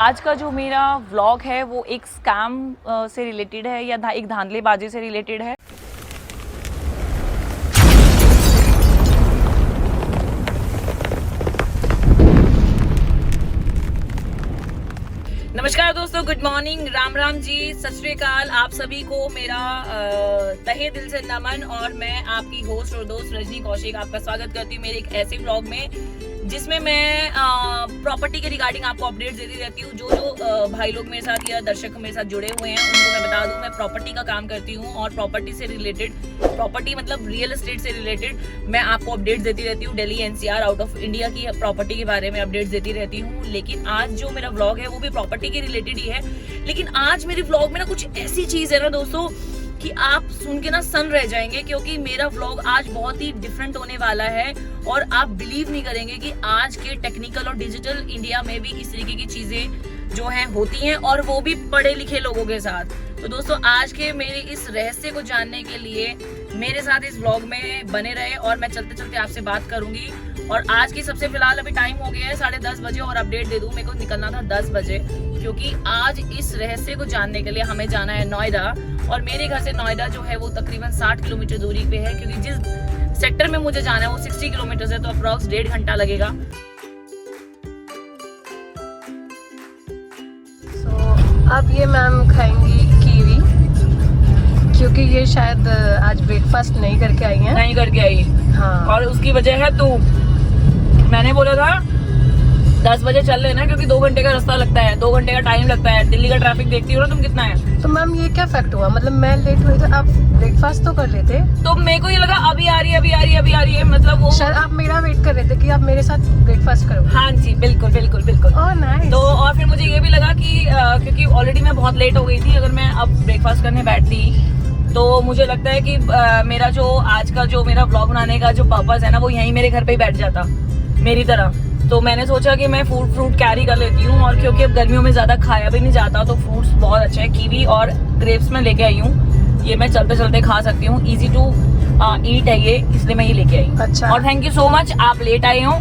आज का जो मेरा व्लॉग है वो एक स्कैम से रिलेटेड है या एक धांधलेबाजी से रिलेटेड है। नमस्कार दोस्तों, गुड मॉर्निंग, राम राम जी, सत श्री अकाल। आप सभी को मेरा तहे दिल से नमन। और मैं आपकी होस्ट और दोस्त रजनी कौशिक आपका स्वागत करती हूँ मेरे एक ऐसे व्लॉग में जिसमें मैं प्रॉपर्टी के रिगार्डिंग आपको अपडेट्स देती रहती हूँ। जो भाई लोग मेरे साथ या दर्शक मेरे साथ जुड़े हुए हैं उनको मैं बता दूँ, मैं प्रॉपर्टी का काम करती हूँ और प्रॉपर्टी से रिलेटेड, प्रॉपर्टी मतलब रियल एस्टेट से रिलेटेड मैं आपको अपडेट्स देती रहती हूँ। Delhi NCR out of India की प्रॉपर्टी के बारे में अपडेट्स देती रहती हूँ। लेकिन आज जो मेरा व्लॉग है वो भी प्रॉपर्टी के रिलेटेड ही है। लेकिन आज मेरे व्लॉग में ना कुछ ऐसी चीज है ना दोस्तों कि आप सुन के ना सन रह जाएंगे, क्योंकि मेरा व्लॉग आज बहुत ही डिफरेंट होने वाला है और आप बिलीव नहीं करेंगे कि आज के टेक्निकल और डिजिटल इंडिया में भी इस तरीके की चीजें जो हैं होती हैं, और वो भी पढ़े लिखे लोगों के साथ। तो दोस्तों आज के मेरे इस रहस्य को जानने के लिए मेरे साथ इस व्लॉग में बने रहे और मैं चलते चलते आपसे बात करूंगी। और आज की सबसे फिलहाल अभी टाइम हो गया है 10:30 बजे और अपडेट दे दूं, मेरे को निकलना था 10 बजे, क्योंकि आज इस रहस्य को जानने के लिए हमें जाना है नोएडा। और मेरे घर से नोएडा जो है वो तकरीबन 60 किलोमीटर दूरी पे है, क्योंकि जिस सेक्टर में मुझे जाना है वो 60 किलोमीटर है, तो अप्रॉक्स 1.5 घंटा लगेगा। अब ये मैम खाएंगी कीवी, क्योंकि ये शायद आज ब्रेकफास्ट नहीं करके आई हैं। नहीं करके आई, हाँ। और उसकी वजह है तू। मैंने बोला था 10 बजे चल लेना, क्योंकि 2 घंटे का रास्ता लगता है, 2 घंटे का टाइम लगता है। दिल्ली का ट्रैफिक देखती हो ना तुम कितना है। तो मैम ये क्या फैक्ट हुआ, मतलब मैं लेट हुई तो आप ब्रेकफास्ट तो कर लेते। तो मेरे को ये लगा अभी आ रही है, मतलब वो शायद आप मेरा वेट कर रहे थे कि आप मेरे साथ ब्रेकफास्ट करो। हाँ जी, बिल्कुल बिल्कुल बिल्कुल। Oh nice. तो और फिर मुझे ये भी लगा कि क्योंकि ऑलरेडी मैं बहुत लेट हो गई थी, अगर मैं अब ब्रेकफास्ट करने बैठती तो मुझे लगता है कि मेरा जो आज का जो मेरा व्लॉग बनाने का जो पर्पस है ना वो यहीं मेरे घर पे ही बैठ जाता मेरी तरह। तो मैंने सोचा कि मैं फ्रूट कैरी कर लेती हूँ, और क्योंकि अब गर्मियों में ज्यादा खाया भी नहीं जाता तो फ्रूट्स बहुत अच्छे हैं। कीवी और ग्रेप्स में लेके आई हूँ, ये मैं चलते चलते खा सकती हूँ, इजी टू ईट है ये, इसलिए मैं ये लेके आई। अच्छा। और थैंक यू सो मच, आप लेट आए हो।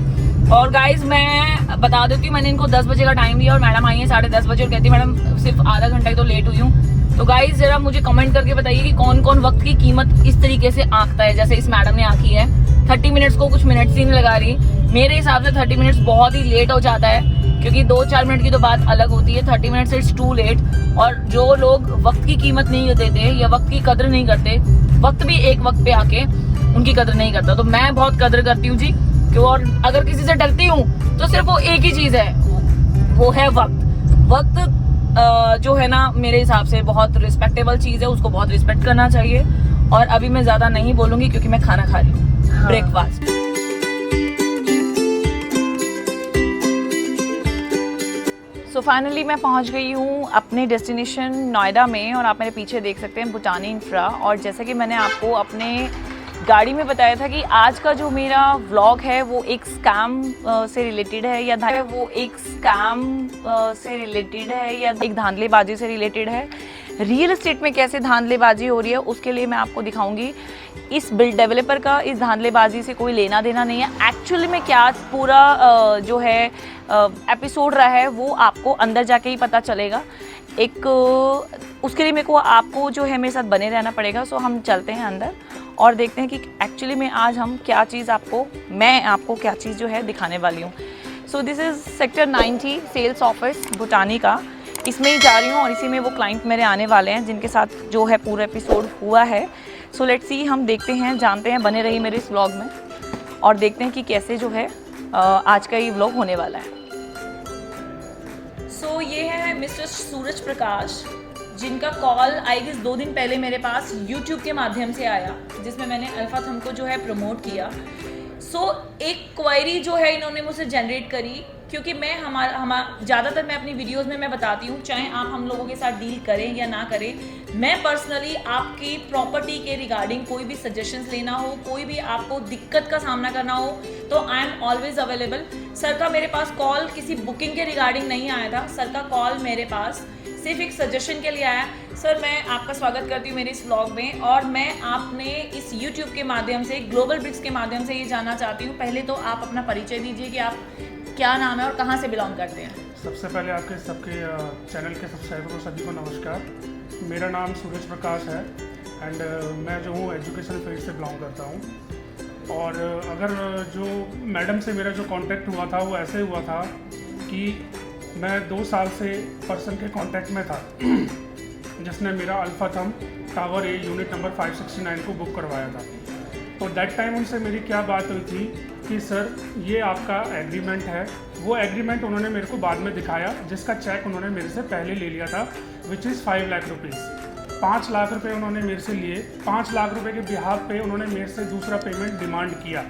और गाइज मैं बता देती हूँ, मैंने इनको 10 बजे का टाइम दिया और मैडम आई है 10:30 बजे और कहती है मैडम सिर्फ आधा घंटा ही तो लेट हुई हूँ। तो गाइज जरा मुझे कमेंट करके बताइए कि कौन कौन वक्त की कीमत इस तरीके से आंकता है, जैसे इस मैडम ने आंकी है। 30 मिनट्स को कुछ मिनट्स ही नहीं लगा रही। मेरे हिसाब से 30 मिनट्स बहुत ही लेट हो जाता है, क्योंकि 2-4 मिनट की तो बात अलग होती है, 30 मिनट्स इट्स टू लेट। और जो लोग वक्त की कीमत नहीं देते या वक्त की कदर नहीं करते, वक्त भी एक वक्त पे आके उनकी कदर नहीं करता। तो मैं बहुत कदर करती हूँ जी, क्यों। और अगर किसी से डरती हूँ तो सिर्फ वो एक ही चीज है, वो है वक्त जो है ना मेरे हिसाब से बहुत रिस्पेक्टेबल चीज है, उसको बहुत रिस्पेक्ट करना चाहिए। और अभी मैं ज्यादा नहीं बोलूंगी क्योंकि मैं खाना खा रही हूँ, हाँ। ब्रेकफास्ट। सो फाइनली मैं पहुंच गई हूँ अपने डेस्टिनेशन नोएडा में, और आप मेरे पीछे देख सकते हैं भूटानी इंफ्रा। और जैसे कि मैंने आपको अपने गाड़ी में बताया था कि आज का जो मेरा व्लॉग है वो एक स्कैम से रिलेटेड है या एक धांधलेबाजी से रिलेटेड है। रियल एस्टेट में कैसे धांधलेबाजी हो रही है उसके लिए मैं आपको दिखाऊंगी। इस बिल्ड डेवलपर का इस धांधलेबाजी से कोई लेना देना नहीं है। एक्चुअली में क्या पूरा जो है एपिसोड रहा है वो आपको अंदर जाके ही पता चलेगा। उसके लिए मेरे को आपको जो है मेरे साथ बने रहना पड़ेगा। सो हम चलते हैं अंदर और देखते हैं कि एक्चुअली में आज हम क्या चीज़ मैं आपको क्या चीज़ जो है दिखाने वाली हूँ। So this is sector 90 sales office Bhutani का। इसमें ही जा रही हूँ और इसी में वो क्लाइंट मेरे आने वाले हैं जिनके साथ जो है पूरा एपिसोड हुआ है। सो लेट्स सी, हम देखते हैं, जानते हैं, बने रही मेरे इस व्लॉग में और देखते हैं कि कैसे जो है आज का ये व्लॉग होने वाला है। सो ये है मिस्टर सूरज प्रकाश, जिनका कॉल आई गेस 2 दिन पहले मेरे पास YouTube के माध्यम से आया, जिसमें मैंने अल्फा थम को जो है प्रमोट किया। एक क्वायरी जो है इन्होंने मुझसे जनरेट करी, क्योंकि मैं ज़्यादातर मैं अपनी वीडियोस में मैं बताती हूँ, चाहे आप हम लोगों के साथ डील करें या ना करें, मैं पर्सनली आपकी प्रॉपर्टी के रिगार्डिंग कोई भी सजेशंस लेना हो, कोई भी आपको दिक्कत का सामना करना हो, तो I am always available. Sir का मेरे पास कॉल किसी बुकिंग के रिगार्डिंग नहीं आया था, सर का कॉल मेरे पास सिर्फ एक सजेशन के लिए आया। सर मैं आपका स्वागत करती हूँ मेरे इस व्लॉग में, और मैं आपने इस YouTube के माध्यम से, ग्लोबल ब्रिक्स के माध्यम से ये जानना चाहती हूँ। पहले तो आप अपना परिचय दीजिए कि आप क्या नाम है और कहाँ से बिलोंग करते हैं। सबसे पहले आपके सबके चैनल के सब्सक्राइबरों सभी को नमस्कार। मेरा नाम सूरज प्रकाश है एंड मैं जो हूँ एजुकेशन फील्ड से बिलोंग करता हूँ। और अगर जो मैडम से मेरा जो कांटेक्ट हुआ था वो ऐसे हुआ था कि मैं 2 साल से पर्सन के कांटेक्ट में था जिसने मेरा अल्फा थम टावर ए यूनिट नंबर 569 को बुक करवाया था। तो दैट टाइम उनसे मेरी क्या बात हुई थी कि सर ये आपका एग्रीमेंट है। वो एग्रीमेंट उन्होंने मेरे को बाद में दिखाया जिसका चेक उन्होंने मेरे से पहले ले लिया था, which is 5 lakh rupees. 5 lakh रुपए उन्होंने मेरे से लिए। 5 लाख रुपए के बिहाफ पे उन्होंने मेरे से दूसरा पेमेंट डिमांड किया।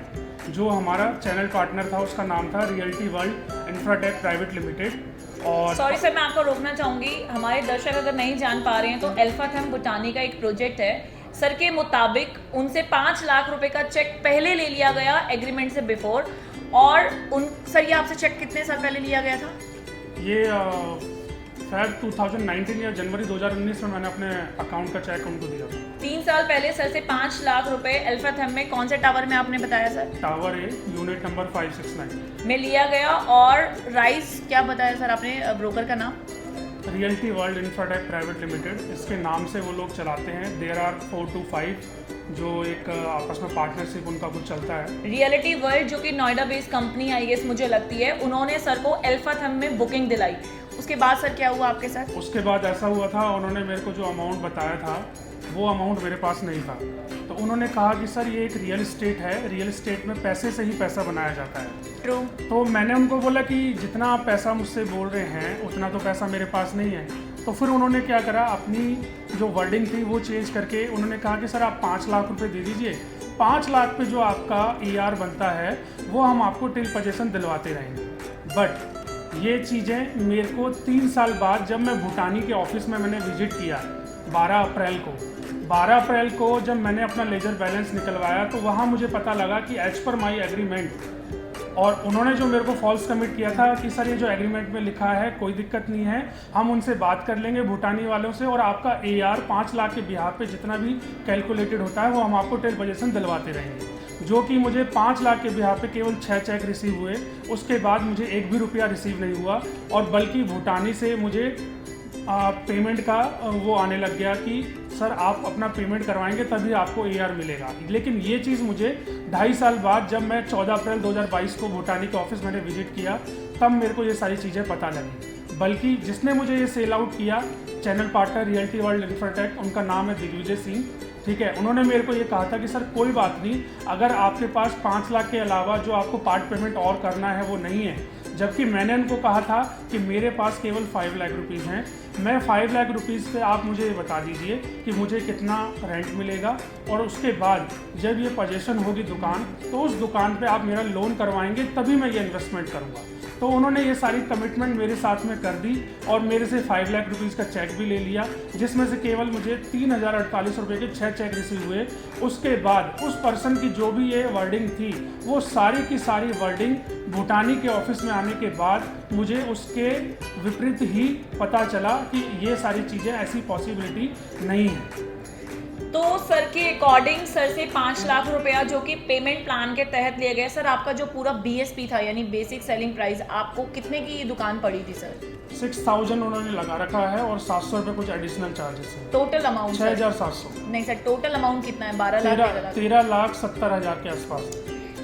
जो हमारा चैनल पार्टनर था उसका नाम था realty world Infratech private limited. और सॉरी सर, मैं आपको रोकना चाहूँगी। हमारे दर्शक अगर नहीं जान पा रहे हैं तो अल्फा थम भूटानी का एक प्रोजेक्ट है। सर के मुताबिक उनसे 5 लाख रुपए का चेक पहले ले लिया गया एग्रीमेंट से बिफोर। और सर ये आपसे चेक कितने साल पहले लिया गया था? ये शायद 2019 या जनवरी 2019 में मैंने अपने अकाउंट का चेक उनको दिया था। 3 साल पहले सर से 5 लाख रुपए अल्फा थम में कौन से टावर में आपने बताया sir? Tower a unit number 569 में लिया गया। और राइस क्या बताया सर आपने ब्रोकर का नाम? Realty world Infratech private limited, इसके नाम से वो लोग चलाते हैं। देयर आर 4 to 5 जो एक आपस में पार्टनरशिप उनका कुछ चलता है। रियलिटी वर्ल्ड जो कि Noida based company I guess मुझे लगती है, उन्होंने सर को अल्फा थम में बुकिंग दिलाई। उसके बाद सर क्या हुआ आपके साथ? उसके बाद ऐसा हुआ था, उन्होंने मेरे को जो अमाउंट बताया था वो अमाउंट मेरे पास नहीं था। तो उन्होंने कहा कि सर ये एक रियल इस्टेट है, रियल इस्टेट में पैसे से ही पैसा बनाया जाता है। ट्रू। तो मैंने उनको बोला कि जितना आप पैसा मुझसे बोल रहे हैं उतना तो पैसा मेरे पास नहीं है। तो फिर उन्होंने क्या करा, अपनी जो वर्डिंग थी वो चेंज करके उन्होंने कहा कि सर आप 5 लाख रुपए दे दीजिए। 5 लाख पे जो आपका ER बनता है वो हम आपको टिल पोजीशन दिलवाते रहेंगे। बट ये चीज़ें मेरे को 3 साल बाद जब मैं भूटानी के ऑफिस में मैंने विजिट किया 12 अप्रैल को जब मैंने अपना लेजर बैलेंस निकलवाया तो वहाँ मुझे पता लगा कि एज पर माई एग्रीमेंट, और उन्होंने जो मेरे को फॉल्स कमिट किया था कि सर ये जो एग्रीमेंट में लिखा है कोई दिक्कत नहीं है, हम उनसे बात कर लेंगे भूटानी वालों से और आपका AR 5 लाख के बिहाफ पे जितना भी कैलकुलेटेड होता है वो हम आपको टेल पोजीशन दिलवाते रहेंगे। जो कि मुझे 5 लाख के बिहाफ पे केवल 6 चेक रिसीव हुए। उसके बाद मुझे 1 भी रुपया रिसीव नहीं हुआ और बल्कि भूटानी से मुझे पेमेंट का वो आने लग गया कि सर आप अपना पेमेंट करवाएंगे तभी आपको AR मिलेगा। लेकिन ये चीज़ मुझे 2.5 साल बाद जब मैं 14 अप्रैल 2022 को भूटानी के ऑफिस मैंने विजिट किया तब मेरे को ये सारी चीज़ें पता लगी। बल्कि जिसने मुझे ये सेल आउट किया channel partner realty world Infratech, उनका नाम है दिग्विजय सिंह, ठीक है। उन्होंने मेरे को ये कहा था कि सर कोई बात नहीं, अगर आपके पास 5 लाख के अलावा जो आपको पार्ट पेमेंट और करना है वो नहीं है, जबकि मैंने उनको कहा था कि मेरे पास केवल 5 लाख रुपीज़ हैं। मैं 5 लाख रुपीज़ पे आप मुझे ये बता दीजिए कि मुझे कितना रेंट मिलेगा और उसके बाद जब ये पोजीशन होगी दुकान तो उस दुकान पे आप मेरा लोन करवाएंगे तभी मैं ये इन्वेस्टमेंट करूँगा। तो उन्होंने ये सारी कमिटमेंट मेरे साथ में कर दी और मेरे से 5 लाख रुपीज़ का चेक भी ले लिया, जिसमें से केवल मुझे 3048 रुपये के 6 चेक रिसीव हुए। उसके बाद उस पर्सन की जो भी ये वर्डिंग थी वो सारी की सारी वर्डिंग भूटानी के ऑफिस में आने के बाद मुझे उसके विपरीत ही पता चला कि ये सारी चीज़ें ऐसी पॉसिबिलिटी नहीं है। तो सर के अकॉर्डिंग सर से 5 लाख रुपया जो कि पेमेंट प्लान के तहत लिया गया, सर आपका जो पूरा BSP था यानी बेसिक सेलिंग प्राइस, आपको कितने की ये दुकान पड़ी थी सर? 6000 उन्होंने लगा रखा है और 700 रुपये कुछ एडिशनल चार्जेस है। टोटल अमाउंट 6700 नहीं सर, टोटल अमाउंट कितना है? 13,70,000 के आसपास।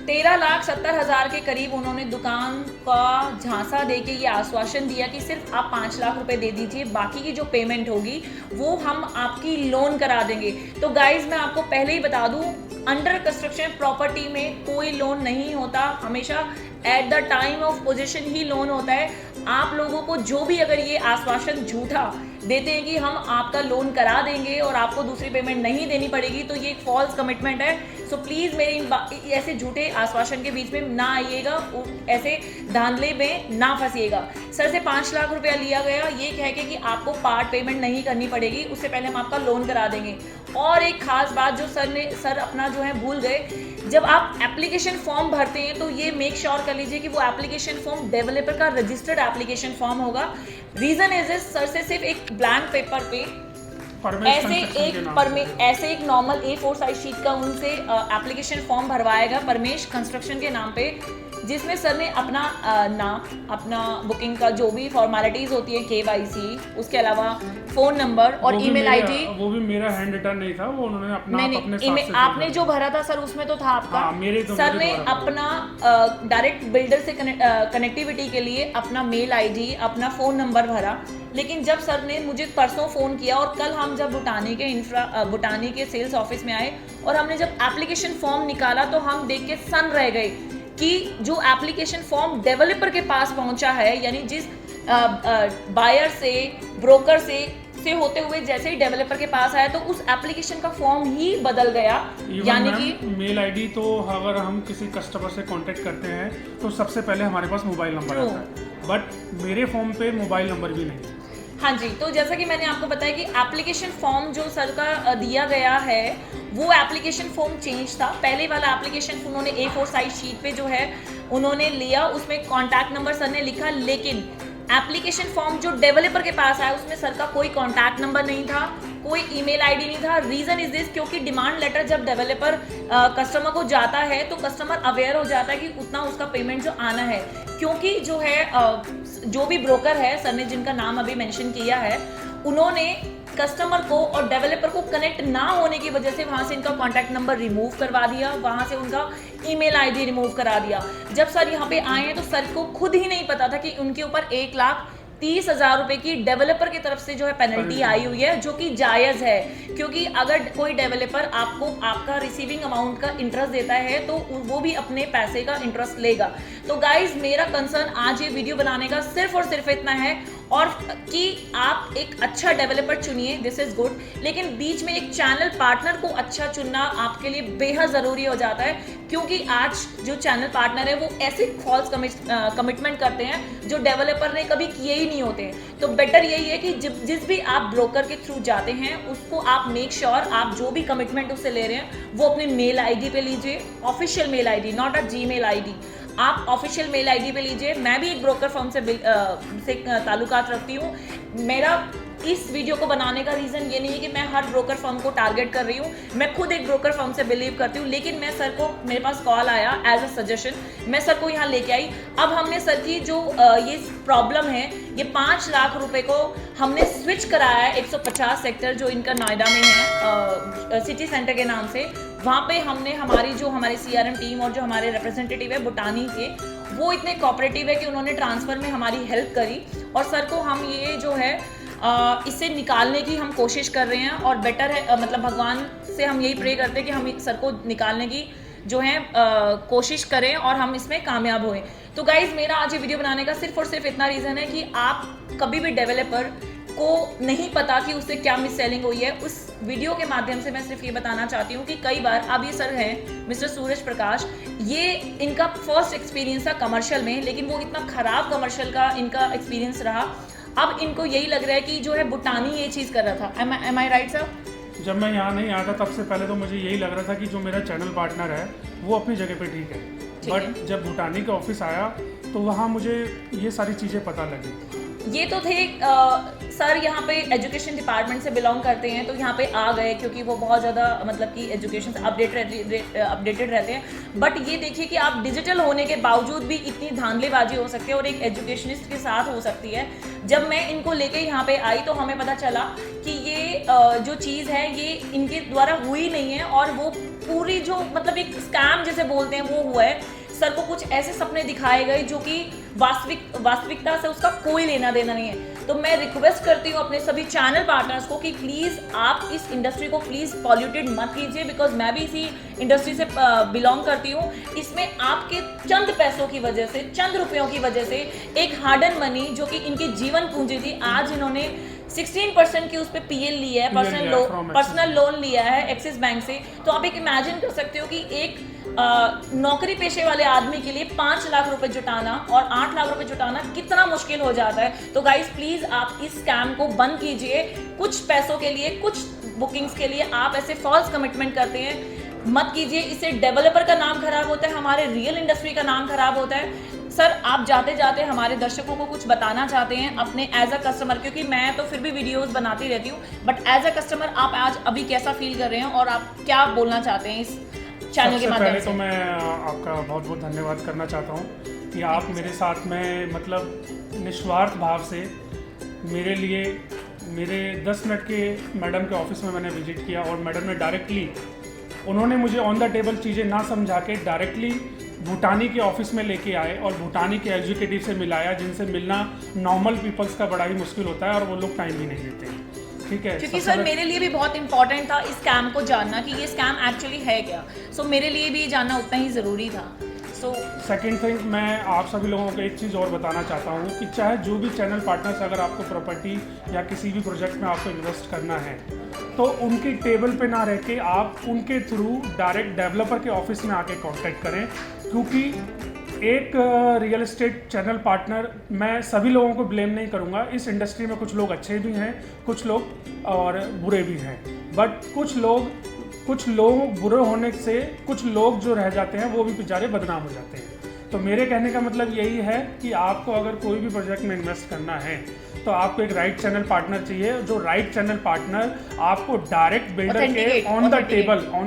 13,70,000 के करीब उन्होंने दुकान का झांसा देके ये आश्वासन दिया कि सिर्फ आप 5 लाख रुपए दे दीजिए, बाकी की जो पेमेंट होगी वो हम आपकी लोन करा देंगे। तो गाइज मैं आपको पहले ही बता दूं, अंडर कंस्ट्रक्शन प्रॉपर्टी में कोई लोन नहीं होता, हमेशा at the time of position he loan होता है। आप लोगों को जो भी अगर ये आश्वासन झूठा देते हैं कि हम आपका लोन करा देंगे और आपको दूसरी पेमेंट नहीं देनी पड़ेगी, तो ये एक फॉल्स कमिटमेंट है। सो प्लीज़ मेरे ऐसे झूठे आश्वासन के बीच में ना आइएगा, ऐसे धांधले में ना फंसिएगा। सर से 5 लाख रुपया लिया गया ये कह के कि आपको पार्ट पेमेंट नहीं करनी पड़ेगी, उससे पहले हम आपका लोन करा देंगे। और एक खास बात जो सर अपना जो है भूल गए, जब आप एप्लीकेशन फॉर्म भरते हैं तो ये मेक श्योर कर लीजिए कि वो एप्लीकेशन फॉर्म डेवलपर का रजिस्टर्ड एप्लीकेशन फॉर्म होगा। रीजन इज इस, सर से सिर्फ एक ब्लैंक पेपर पे ऐसे एक नॉर्मल A4 साइज शीट का उनसे एप्लीकेशन फॉर्म भरवाएगा परमेश कंस्ट्रक्शन के नाम पे। जिसमें सर ने अपना नाम, अपना बुकिंग का जो भी फॉर्मेलिटीज होती है, KYC, उसके अलावा फ़ोन नंबर और ईमेल आईडी। वो भी मेरा हैंड रिटन नहीं था, वो उन्होंने अपना नहीं अपने नहीं, साथ से आपने जो भरा था सर उसमें तो था आपका। हाँ, मेरे तो सर ने मेरे द्वारा अपना डायरेक्ट बिल्डर से कनेक्टिविटी के लिए अपना मेल आईडी, अपना फ़ोन नंबर भरा। लेकिन जब सर ने मुझे परसों फ़ोन किया और कल हम जब बुटानी के सेल्स ऑफिस में आए और हमने जब एप्लीकेशन फॉर्म निकाला तो हम देख के सन रह गए कि जो एप्लीकेशन फॉर्म डेवलपर के पास पहुंचा है, यानी जिस बायर से, ब्रोकर से होते हुए जैसे ही डेवलपर के पास आया तो उस एप्लीकेशन का फॉर्म ही बदल गया। यानी कि मेल आईडी तो अगर हम किसी कस्टमर से कांटेक्ट करते हैं तो सबसे पहले हमारे पास मोबाइल नंबर आता है, बट मेरे फॉर्म पे मोबाइल नंबर भी नहीं। हाँ जी, तो जैसा कि मैंने आपको बताया कि एप्लीकेशन फॉर्म जो सर का दिया गया है वो एप्लीकेशन फॉर्म चेंज था। पहले वाला एप्लीकेशन उन्होंने A4 साइज शीट पे जो है उन्होंने लिया, उसमें कॉन्टैक्ट नंबर सर ने लिखा, लेकिन एप्लीकेशन फॉर्म जो डेवलपर के पास आया उसमें सर का कोई कॉन्टैक्ट नंबर नहीं था, कोई ईमेल आईडी नहीं था। रीजन इज दिस, क्योंकि डिमांड लेटर जब डेवलपर कस्टमर को जाता है तो कस्टमर अवेयर हो जाता है कि उतना उसका पेमेंट जो आना है, क्योंकि जो है जो भी ब्रोकर है, सर ने जिनका नाम अभी मेंशन किया है, उन्होंने कस्टमर को और डेवलपर को कनेक्ट ना होने की वजह से वहां से इनका कॉन्टैक्ट नंबर रिमूव करवा दिया, वहां से उनका ईमेल आईडी रिमूव करा दिया। जब सर यहाँ पे आए हैं तो सर को खुद ही नहीं पता था कि उनके ऊपर 1,30,000 रुपए की डेवलपर की तरफ से जो है पेनल्टी आई हुई है, जो कि जायज़ है, क्योंकि अगर कोई डेवलपर आपको आपका रिसीविंग अमाउंट का इंटरेस्ट देता है तो वो भी अपने पैसे का इंटरेस्ट लेगा। तो गाइज, मेरा कंसर्न आज ये वीडियो बनाने का सिर्फ और सिर्फ इतना है और कि आप एक अच्छा डेवलपर चुनिए, दिस इज गुड, लेकिन बीच में एक चैनल पार्टनर को अच्छा चुनना आपके लिए बेहद ज़रूरी हो जाता है, क्योंकि आज जो चैनल पार्टनर है वो ऐसे फॉल्स कमिटमेंट करते हैं जो डेवलपर ने कभी किए ही नहीं होते। तो बेटर यही है कि जिस भी आप ब्रोकर के थ्रू जाते हैं उसको आप मेक श्योर आप जो भी कमिटमेंट उससे ले रहे हैं वो अपने मेल आईडी पे लीजिए, official mail ID, not a Gmail ID. आप ऑफिशियल मेल आईडी पे लीजिए। मैं भी एक ब्रोकर फर्म से ताल्लुकात रखती हूँ। मेरा इस वीडियो को बनाने का रीज़न ये नहीं है कि मैं हर ब्रोकर फर्म को टारगेट कर रही हूँ, मैं खुद एक ब्रोकर फर्म से बिलीव करती हूँ, लेकिन मैं सर को, मेरे पास कॉल आया एज अ सजेशन, मैं सर को यहाँ लेके आई। अब हमने सर की जो ये प्रॉब्लम है, ये 5 लाख रुपए को हमने स्विच कराया है 150 सेक्टर जो इनका नोएडा में है, सिटी सेंटर के नाम से। वहाँ पे हमने हमारी CRM टीम और जो हमारे रिप्रेजेंटेटिव है बुटानी के, वो इतने कोऑपरेटिव है कि उन्होंने ट्रांसफ़र में हमारी हेल्प करी और सर को हम ये जो है इससे निकालने की हम कोशिश कर रहे हैं। और बेटर है, मतलब भगवान से हम यही प्रे करते हैं कि हम सर को निकालने की जो है कोशिश करें और हम इसमें कामयाब होएं। तो गाइज, मेरा आज ये वीडियो बनाने का सिर्फ और सिर्फ इतना रीज़न है कि आप कभी भी डेवलपर को नहीं पता कि उससे क्या मिस सेलिंग हुई है। उस वीडियो के माध्यम से मैं सिर्फ ये बताना चाहती हूँ कि कई बार, अब ये सर हैं मिस्टर सूरज प्रकाश, ये इनका फर्स्ट एक्सपीरियंस था कमर्शियल में, लेकिन वो इतना ख़राब कमर्शियल का इनका एक्सपीरियंस रहा, अब इनको यही लग रहा है कि जो है बुटानी ये चीज़ कर रहा था। एम आई राइट सर? जब मैं यहाँ नहीं आया था तब से पहले तो मुझे यही लग रहा था कि जो मेरा चैनल पार्टनर है वो अपनी जगह पे ठीक है, बट जब भूटानी का ऑफिस आया तो वहाँ मुझे ये सारी चीज़ें पता लगी। ये तो थे सर यहाँ पे एजुकेशन डिपार्टमेंट से बिलोंग करते हैं, तो यहाँ पे आ गए क्योंकि वो बहुत ज़्यादा मतलब कि एजुकेशन से अपडेटेड रहते हैं। बट ये देखिए कि आप डिजिटल होने के बावजूद भी इतनी धांधलेबाजी हो सकती है और एक एजुकेशनिस्ट के साथ हो सकती है। जब मैं इनको लेके यहाँ पे आई तो हमें पता चला कि ये जो चीज़ है ये इनके द्वारा हुई नहीं है और वो पूरी जो मतलब एक स्कैम जैसे बोलते हैं वो हुआ है। सर को कुछ ऐसे सपने दिखाए गए जो कि वास्तविकता से उसका कोई लेना देना नहीं है। तो मैं रिक्वेस्ट करती हूँ अपने सभी चैनल पार्टनर्स को कि प्लीज़ आप इस इंडस्ट्री को प्लीज़ पॉल्यूटेड मत कीजिए, बिकॉज मैं भी इसी इंडस्ट्री से बिलोंग करती हूँ। इसमें आपके चंद पैसों की वजह से, चंद रुपयों की वजह से एक हार्ड एंड मनी जो कि इनकी जीवन पूंजी थी, आज इन्होंने 16% की उस पर PL लिया है, पर्सनल लोन लिया है एक्सिस बैंक से। तो आप एक इमेजिन कर सकते हो कि एक नौकरी पेशे वाले आदमी के लिए 5 लाख रुपए जुटाना और 8 लाख रुपए जुटाना कितना मुश्किल हो जाता है। तो गाइस प्लीज आप इस स्कैम को बंद कीजिए। कुछ पैसों के लिए, कुछ बुकिंग्स के लिए आप ऐसे फॉल्स कमिटमेंट करते हैं, मत कीजिए। इससे डेवलपर का नाम खराब होता है, हमारे रियल इंडस्ट्री का नाम खराब होता है। सर आप जाते जाते हमारे दर्शकों को कुछ बताना चाहते हैं अपने एज अ कस्टमर, क्योंकि मैं तो फिर भी वीडियोस बनाती रहती हूँ, बट एज अ कस्टमर आप आज अभी कैसा फील कर रहे हैं और आप क्या बोलना चाहते हैं इस चैनल के माध्यम पहले से। तो मैं आपका बहुत बहुत धन्यवाद करना चाहता हूँ कि आप मेरे साथ में मतलब निस्वार्थ भाव से मेरे लिए मेरे 10 मिनट के मैडम के ऑफिस में मैंने विजिट किया और मैडम ने डायरेक्टली उन्होंने मुझे ऑन द टेबल चीज़ें ना समझा के डायरेक्टली भूटानी के ऑफिस में लेके आए और भूटानी के एग्जीक्यूटिव से मिलाया, जिनसे मिलना नॉर्मल पीपल्स का बड़ा ही मुश्किल होता है और वो लोग टाइम भी नहीं देते हैं। ठीक है, क्योंकि सर मेरे लिए भी बहुत इंपॉर्टेंट था इस स्कैम को जानना कि ये स्कैम एक्चुअली है क्या। सो मेरे लिए भी जानना उतना ही ज़रूरी था। सो सेकेंड थिंग, मैं आप सभी लोगों को एक चीज़ और बताना चाहता हूँ कि चाहे जो भी चैनल पार्टनर्स अगर आपको प्रॉपर्टी या किसी भी प्रोजेक्ट में आपको इन्वेस्ट करना है तो उनके टेबल पे ना रह के आप उनके थ्रू डायरेक्ट डेवलपर के ऑफिस में आके कांटेक्ट करें, क्योंकि एक रियल एस्टेट चैनल पार्टनर, मैं सभी लोगों को ब्लेम नहीं करूंगा, इस इंडस्ट्री में कुछ लोग अच्छे भी हैं, कुछ लोग और बुरे भी हैं, बट कुछ लोग बुरे होने से कुछ लोग जो रह जाते हैं वो भी बेचारे बदनाम हो जाते हैं। तो मेरे कहने का मतलब यही है कि आपको अगर कोई भी प्रोजेक्ट में इन्वेस्ट करना है तो आपको एक राइट चैनल पार्टनर चाहिए, जो राइट चैनल पार्टनर आपको डायरेक्ट बिल्डर के ऑन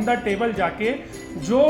द टेबल जाके जो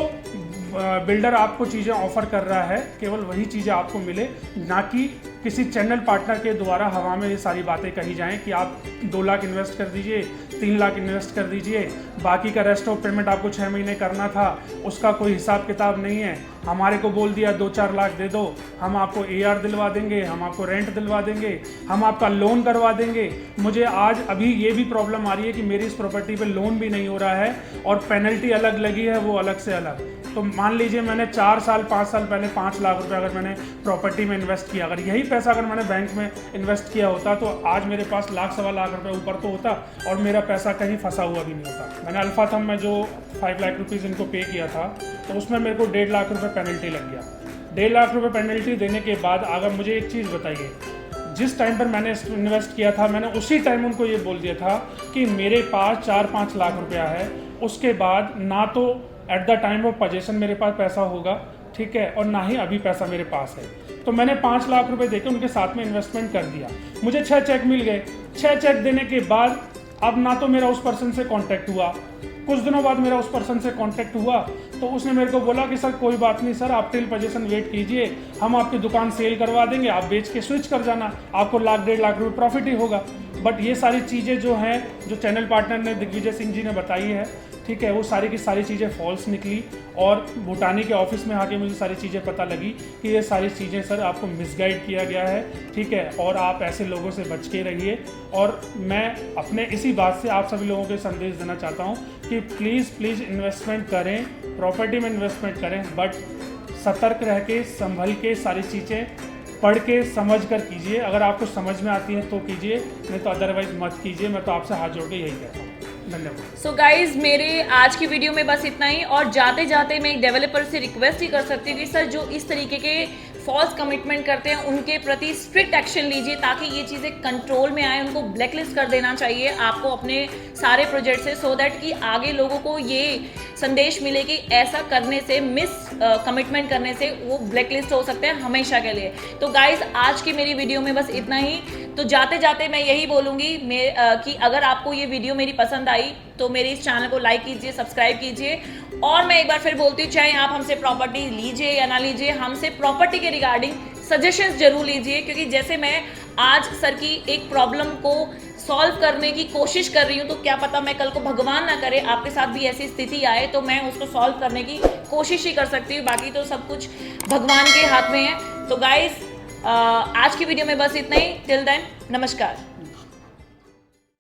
बिल्डर आपको चीज़ें ऑफर कर रहा है केवल वही चीज़ें आपको मिले, ना कि किसी चैनल पार्टनर के द्वारा हवा में ये सारी बातें कही जाएं कि आप 2 लाख इन्वेस्ट कर दीजिए, 3 लाख इन्वेस्ट कर दीजिए, बाकी का रेस्ट ऑफ पेमेंट आपको 6 महीने करना था, उसका कोई हिसाब किताब नहीं है, हमारे को बोल दिया 2-4 लाख दे दो, हम आपको AR दिलवा देंगे, हम आपको रेंट दिलवा देंगे, हम आपका लोन करवा देंगे। मुझे आज अभी ये भी प्रॉब्लम आ रही है कि मेरी इस प्रॉपर्टी पे लोन भी नहीं हो रहा है और पेनल्टी अलग लगी है, वो अलग से अलग। तो मान लीजिए मैंने 4 साल 5 साल पहले 5 लाख रुपए अगर मैंने प्रॉपर्टी में इन्वेस्ट किया, अगर यही पैसा अगर मैंने बैंक में इन्वेस्ट किया होता तो आज मेरे पास लाख सवा लाख रुपए ऊपर तो होता और मेरा पैसा कहीं फंसा हुआ भी नहीं होता। मैंने अल्फा थम में जो 5 लाख रुपीज़ इनको पे किया था तो उसमें मेरे को 1.5 लाख रुपए पेनल्टी लग गया। 1.5 लाख रुपए पेनल्टी देने के बाद अगर मुझे एक चीज़ बताइए, जिस टाइम पर मैंने इन्वेस्ट किया था मैंने उसी टाइम उनको ये बोल दिया था कि मेरे पास 4-5 लाख रुपया है, उसके बाद ना तो at the time of possession मेरे पास पैसा होगा, ठीक है, और ना ही अभी पैसा मेरे पास है। तो मैंने 5 लाख रुपए देके उनके साथ में इन्वेस्टमेंट कर दिया, मुझे 6 चेक मिल गए। 6 चेक देने के बाद अब ना तो मेरा उस पर्सन से कांटेक्ट हुआ, कुछ दिनों बाद मेरा उस पर्सन से कांटेक्ट हुआ तो उसने मेरे को बोला कि सर कोई बात नहीं सर, आप टिल पोजीशन वेट कीजिए, हम आपकी दुकान सेल करवा देंगे, आप बेच के स्विच कर जाना, आपको 1-1.5 लाख रुपए प्रॉफिट ही होगा। बट ये सारी चीज़ें जो हैं, जो चैनल पार्टनर ने दिग्विजय सिंह जी ने बताई है, ठीक है, वो सारी की सारी चीज़ें फॉल्स निकली और भूटानी के ऑफिस में आके मुझे सारी चीज़ें पता लगी कि ये सारी चीज़ें सर आपको मिसगाइड किया गया है, ठीक है, और आप ऐसे लोगों से बच के रहिए। और मैं अपने इसी बात से आप सभी लोगों को संदेश देना चाहता हूँ कि प्लीज़ इन्वेस्टमेंट करें, प्रॉपर्टी में इन्वेस्टमेंट करें, बट सतर्क रह के संभल के सारी चीज़ें पढ़ के समझ कर कीजिए। अगर आपको समझ में आती है तो कीजिए, नहीं तो अदरवाइज मत कीजिए। मैं तो आपसे हाथ जोड़ के यही कहता हूँ। धन्यवाद। सो गाइज, मेरे आज की वीडियो में बस इतना ही। और जाते जाते मैं एक डेवलपर से रिक्वेस्ट ही कर सकती हूँ कि सर जो इस तरीके के फॉल्स कमिटमेंट करते हैं उनके प्रति स्ट्रिक्ट एक्शन लीजिए ताकि ये चीज़ें कंट्रोल में आए। उनको ब्लैकलिस्ट कर देना चाहिए आपको अपने सारे प्रोजेक्ट से, सो दैट कि आगे लोगों को ये संदेश मिले कि ऐसा करने से, कमिटमेंट करने से वो ब्लैकलिस्ट हो सकते हैं हमेशा के लिए। तो गाइज, आज की मेरी वीडियो में बस इतना ही। तो जाते जाते मैं यही बोलूँगी कि अगर आपको ये वीडियो मेरी पसंद आई तो मेरे इस चैनल को लाइक कीजिए, सब्सक्राइब कीजिए। और मैं एक बार फिर बोलती हूँ, चाहे आप हमसे प्रॉपर्टी लीजिए या ना लीजिए, हमसे प्रॉपर्टी के रिगार्डिंग सजेशंस जरूर लीजिए, क्योंकि जैसे मैं आज सर की एक प्रॉब्लम को सॉल्व करने की कोशिश कर रही हूँ, तो क्या पता मैं कल को भगवान ना करे आपके साथ भी ऐसी स्थिति आए तो मैं उसको सॉल्व करने की कोशिश ही कर सकती हूँ। बाकी तो सब कुछ भगवान के हाथ में है। तो गाइस, आज की वीडियो में बस इतना ही। टिल देन, नमस्कार।